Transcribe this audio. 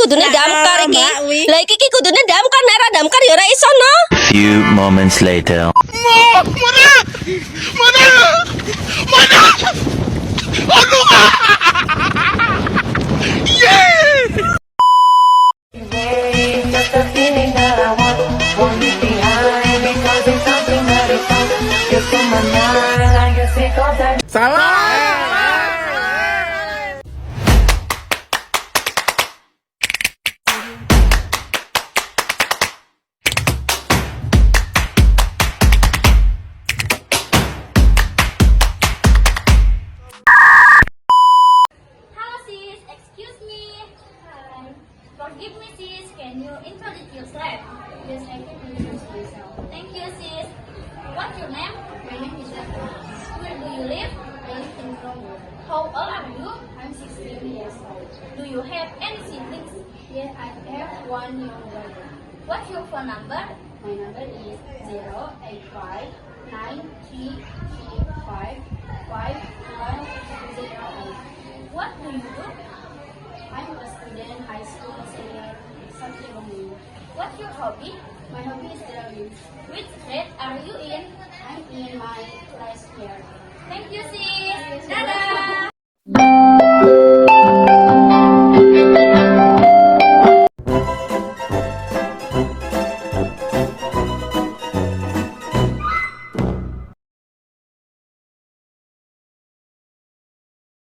kudune damkar iki. Lah iki kudune damkar nek ora damkar ya ora iso no. Few moments later. Hello sis, excuse me. Hi. Forgive me sis, can you introduce yourself? Yes, I can introduce myself. Thank you sis. What's your name? My name is Zafra. Where do you live? I live in Congo. How old are you? I'm 16 years old. Do you have any siblings? Yes, I have one younger brother. What's your phone number? My number is 085 What do you do? I'm a student, high school senior, something wrong with you. What's your hobby? My hobby is drawing. Which grade are you in? I'm in my last year. Thank you, sis. Dadah.